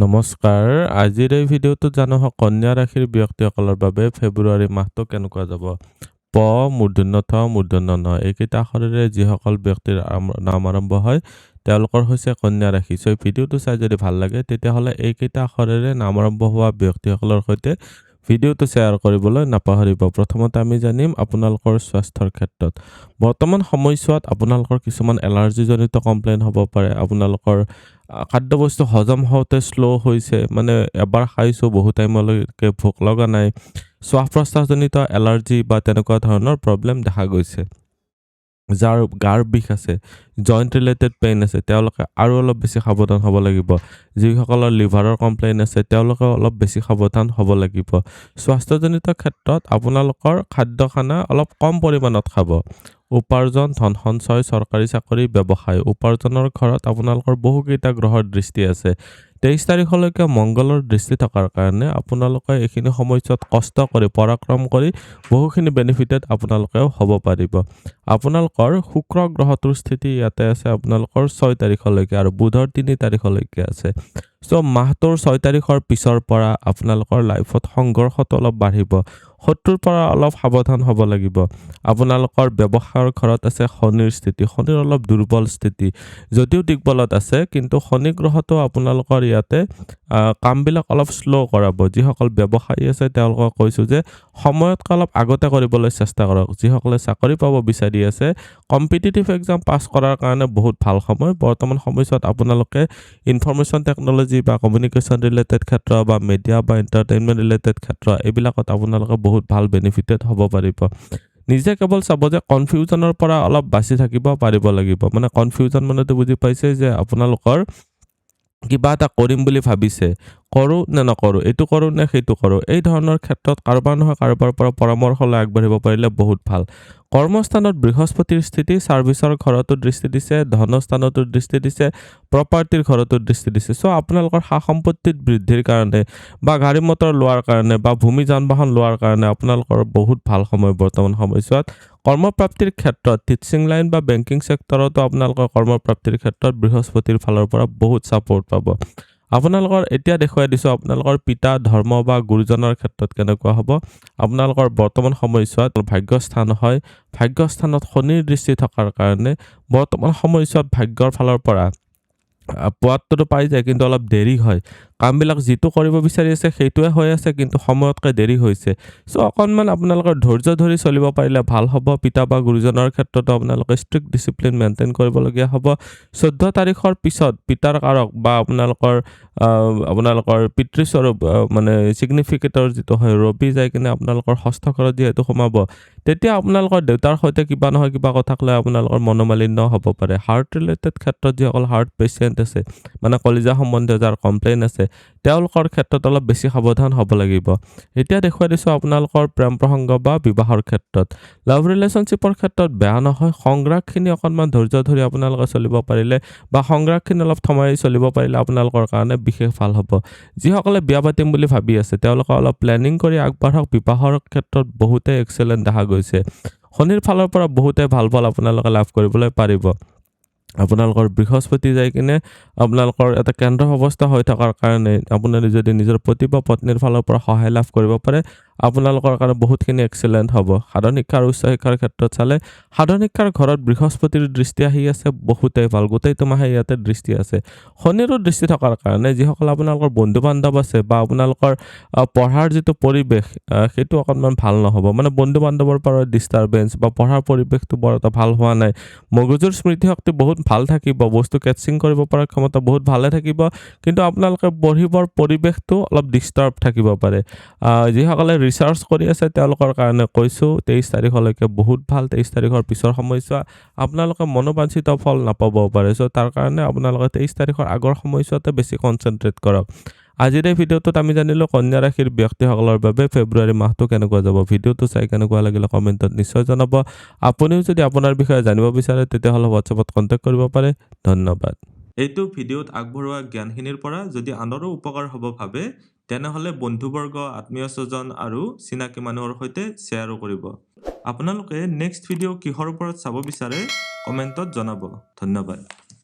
নমস্কাৰ। আজিৰ এই ভিডিঅ'টোত জানো কন্যা ৰাশিৰ ব্যক্তিসকলৰ বাবে ফেব্ৰুৱাৰী মাহটো কেনেকুৱা যাব। প, মূৰ্ধন্য ঠ, মূৰ্ধন্য ণ এইকেইটা আখৰেৰে যিসকল ব্যক্তিৰ নাম আৰম্ভ হয় তেওঁলোকৰ হৈছে কন্যা ৰাশি। এই ভিডিঅ'টো চাই যদি ভাল লাগে তেতিয়াহ'লে এইকেইটা আখৰেৰে নাম আৰম্ভ হোৱা ব্যক্তিসকলৰ সৈতে ভিডিঅ'টো শ্বেয়াৰ কৰিবলৈ নাপাহৰিব। প্ৰথমতে আমি জানিম আপোনালোকৰ স্বাস্থ্যৰ ক্ষেত্ৰত। বৰ্তমান সময়ছোৱাত আপোনালোকৰ কিছুমান এলাৰ্জিজনিত কমপ্লেইন হ'ব পাৰে। আপোনালোকৰ খাদ্যবস্তু হজম হওঁতে শ্ল' হৈছে, মানে এবাৰ খাইছোঁ বহু টাইমলৈকে ভোক লগা নাই। শ্বাস প্ৰশ্বাসজনিত এলাৰ্জি বা তেনেকুৱা ধৰণৰ প্ৰব্লেম দেখা গৈছে। যাৰ গাৰ বিষ আছে, জইণ্ট ৰিলেটেড পেইন আছে, তেওঁলোকে আৰু অলপ বেছি সাৱধান হ'ব লাগিব। যিসকলৰ লিভাৰৰ কমপ্লেইন আছে তেওঁলোকে অলপ বেছি সাৱধান হ'ব লাগিব। স্বাস্থ্যজনিত ক্ষেত্ৰত আপোনালোকৰ খাদ্য খানা অলপ কম পৰিমাণত খাব। উপাৰ্জন, ধন সঞ্চয়, চৰকাৰী চাকৰি, ব্যৱসায়, উপাৰ্জনৰ ঘৰত আপোনালোকৰ বহুকেইটা গ্ৰহৰ দৃষ্টি আছে। 23 তাৰিখলৈকে মংগলৰ দৃষ্টি থকাৰ কাৰণে আপোনালোকে এইখিনি সময়ছোৱাত কষ্ট কৰি পৰাক্ৰম কৰি বহুখিনি বেনিফিটেড আপোনালোকেও হ'ব পাৰিব। আপোনালোকৰ শুক্ৰ গ্ৰহটোৰ স্থিতি ইয়াতে আছে আপোনালোকৰ 6 তাৰিখলৈকে আৰু বুধৰ 3 তাৰিখলৈকে আছে। মাহটোৰ 6 তাৰিখৰ পিছৰ পৰা আপোনালোকৰ লাইফত সংঘৰ্ষটো অলপ বাঢ়িব। শত্ৰুৰ পৰা অলপ সাৱধান হ'ব লাগিব। আপোনালোকৰ ব্যৱসায়ৰ ঘৰত আছে শনিৰ স্থিতি। শনিৰ অলপ দুৰ্বল স্থিতি, যদিও দিগবলত আছে কিন্তু শনি গ্ৰহটো আপোনালোকৰ ইয়াতে কামবিলাক অলপ শ্ল' কৰাব। যিসকল ব্যৱসায়ী আছে তেওঁলোকক কৈছোঁ যে সময়তকৈ অলপ আগতে কৰিবলৈ চেষ্টা কৰক। যিসকলে চাকৰি পাব বিচাৰি আছে, কম্পিটিটিভ এক্সাম পাছ কৰাৰ কাৰণে বহুত ভাল সময়। বৰ্তমান সময়ছোৱাত আপোনালোকে ইনফৰমেশ্যন টেকন'লজি বা কমিউনিকেশ্যন ৰিলেটেড ক্ষেত্ৰ বা মিডিয়া বা এণ্টাৰটেইনমেণ্ট ৰিলেটেড ক্ষেত্ৰ এইবিলাকত আপোনালোকে বহুত ভাল বেনিফিটেড হ'ব পাৰিব। নিজে কেৱল চাব যে কনফিউজনৰ পৰা অলপ বাচি থাকিব পাৰিব লাগিব। মানে কনফিউজন মানেতো বুজি পাইছে যে আপোনালোকৰ কিবা এটা কৰিম বুলি ভাবিছে, কৰোঁ নে নকৰোঁ, এইটো কৰোঁ নে সেইটো কৰোঁ, এই ধৰণৰ ক্ষেত্ৰত কাৰোবাৰ নহয় কাৰোবাৰ পৰা পৰামৰ্শ লৈ আগবাঢ়িব পাৰিলে বহুত ভাল। কৰ্মস্থানত বৃহস্পতিৰ স্থিতি ছাৰ্ভিচৰ ঘৰতো দৃষ্টি দিছে, ধনস্থানতো দৃষ্টি দিছে, প্ৰপাৰ্টিৰ ঘৰতো দৃষ্টি দিছে। আপোনালোকৰ সা সম্পত্তিত বৃদ্ধিৰ কাৰণে বা গাড়ী মটৰ লোৱাৰ কাৰণে বা ভূমি যান বাহন লোৱাৰ কাৰণে আপোনালোকৰ বহুত ভাল সময় বৰ্তমান সময়ছোৱাত। কৰ্মপ্ৰাপ্তিৰ ক্ষেত্ৰত টিচিং লাইন বা বেংকিং ছেক্টৰতো আপোনালোকৰ কৰ্মপ্ৰাপ্তিৰ ক্ষেত্ৰত বৃহস্পতিৰ ফালৰ পৰা বহুত ছাপোৰ্ট পাব। আপোনালোকৰ এতিয়া দেখুৱাই দিছোঁ আপোনালোকৰ পিতা, ধৰ্ম বা গুৰুজনৰ ক্ষেত্ৰত কেনেকুৱা হ'ব। আপোনালোকৰ বৰ্তমান সময়ছোৱাত ভাগ্যস্থান হয়। ভাগ্যস্থানত শনিৰ দৃষ্টি থকাৰ কাৰণে বৰ্তমান সময়ছোৱাত ভাগ্যৰ ফালৰ পৰা পোৱাটোতো পাই যায় কিন্তু অলপ দেৰি হয়। কামবিলাক যিটো কৰিব বিচাৰি আছে সেইটোৱে হৈ আছে কিন্তু সময়তকৈ দেৰি হৈছে। অকণমান আপোনালোকৰ ধৈৰ্য ধৰি চলিব পাৰিলে ভাল হ'ব। পিতা বা গুৰুজনৰ ক্ষেত্ৰতো আপোনালোকে ষ্ট্ৰিক্ট ডিচিপ্লিন মেইনটেইন কৰিবলগীয়া হ'ব। 14 তাৰিখৰ পিছত পিতাৰ কাৰক বা আপোনালোকৰ পিতৃস্বৰূপ মানে ছিগনিফিকেটৰ যিটো হয় ৰবি যাই কিনে আপোনালোকৰ ষষ্ঠ ঘৰত যিহেতু সোমাব, তেতিয়া আপোনালোকৰ দেউতাৰ সৈতে কিবা নহয় কিবা কথাক লৈ আপোনালোকৰ মনোমালিন্য হ'ব পাৰে। হাৰ্ট ৰিলেটেড ক্ষেত্ৰত যিসকল হাৰ্ট পেচেণ্ট আছে, মানে কলিজা সম্বন্ধীয় যাৰ কমপ্লেইন আছে, তেওঁলোকৰ ক্ষেত্ৰত অলপ বেছি সাৱধান হ'ব লাগিব। এতিয়া দেখুৱাই দিছোঁ আপোনালোকৰ প্ৰেম প্ৰসংগ বা বিবাহৰ ক্ষেত্ৰত। লাভ ৰিলেশ্যনশ্বিপৰ ক্ষেত্ৰত বেয়া নহয়। সংগ্ৰাহখিনি অকণমান ধৈৰ্য ধৰি আপোনালোকে চলিব পাৰিলে বা সংগ্ৰাহখিনি অলপ থমাই চলিব পাৰিলে আপোনালোকৰ কাৰণে বিশেষ ভাল হ'ব। যিসকলে বিয়া পাতিম বুলি ভাবি আছে তেওঁলোকে অলপ প্লেনিং কৰি আগবাঢ়ক। বিবাহৰ ক্ষেত্ৰত বহুতে এক্সেলেণ্ট দেখা গৈছে। শনিৰ ফালৰ পৰা বহুতে ভাল ফল আপোনালোকে লাভ কৰিবলৈ পাৰিব। আপোনালোকৰ বৃহস্পতি যাই কিনে আপোনালোকৰ এটা কেন্দ্ৰ অৱস্থা হৈ থকাৰ কাৰণে আপুনি যদি নিজৰ পতি বা পত্নীৰ ফালৰ পৰা সহায় লাভ কৰিব পাৰে আপোনালোকৰ কাৰণে বহুতখিনি এক্সেলেণ্ট হ'ব। সাধাৰণ শিক্ষা আৰু উচ্চ শিক্ষাৰ ক্ষেত্ৰত চালে সাধাৰণ শিক্ষাৰ ঘৰত বৃহস্পতিৰ দৃষ্টি আহি আছে, বহুতেই ভাল। গোটেইটো মাহে ইয়াতে দৃষ্টি আছে। শনিৰো দৃষ্টি থকাৰ কাৰণে যিসকল আপোনালোকৰ বন্ধু বান্ধৱ আছে বা আপোনালোকৰ পঢ়াৰ যিটো পৰিৱেশ সেইটো অকণমান ভাল নহ'ব। মানে বন্ধু বান্ধৱৰ পৰা ডিষ্টাৰবেঞ্চ বা পঢ়াৰ পৰিৱেশটো বৰ এটা ভাল হোৱা নাই। মগজুৰ স্মৃতিশক্তি বহুত ভাল থাকিব, বস্তু কেটচিং কৰিব পৰা ক্ষমতা বহুত ভালে থাকিব, কিন্তু আপোনালোকে পঢ়িবৰ পৰিৱেশটো অলপ ডিষ্টাৰ্ব থাকিব পাৰে। যিসকলে ৰিচাৰ্চ কৰি আছে তেওঁলোকৰ কাৰণে কৈছোঁ 23 তাৰিখলৈকে বহুত ভাল। 23 তাৰিখৰ পিছৰ সময়ছোৱা আপোনালোকে মনোবাঞ্ছিত ফল নাপাব পাৰে। তাৰ কাৰণে আপোনালোকে 23 তাৰিখৰ আগৰ সময়ছোৱাতে বেছি কনচেনট্ৰেট কৰক। আজিৰ এই ভিডিঅ'টোত আমি জানিলোঁ কন্যা ৰাশিৰ ব্যক্তিসকলৰ বাবে ফেব্ৰুৱাৰী মাহটো কেনেকুৱা যাব। ভিডিঅ'টো চাই কেনেকুৱা লাগিলে কমেণ্টত নিশ্চয় জনাব। আপুনিও যদি আপোনাৰ বিষয়ে জানিব বিচাৰে তেতিয়াহ'লে হোৱাটছএপত কণ্টেক্ট কৰিব পাৰে। ধন্যবাদ। এইটো ভিডিঅ'ত আগবঢ়োৱা জ্ঞানখিনিৰ পৰা যদি আনৰো উপকাৰ হ'ব ভাবে তেনেহ'লে বন্ধুবৰ্গ, আত্মীয় স্বজন আৰু চিনাকি মানুহৰ সৈতে শ্বেয়াৰো কৰিব। আপোনালোকে নেক্সট ভিডিঅ' কিহৰ ওপৰত চাব বিচাৰে কমেণ্টত জনাব। ধন্যবাদ।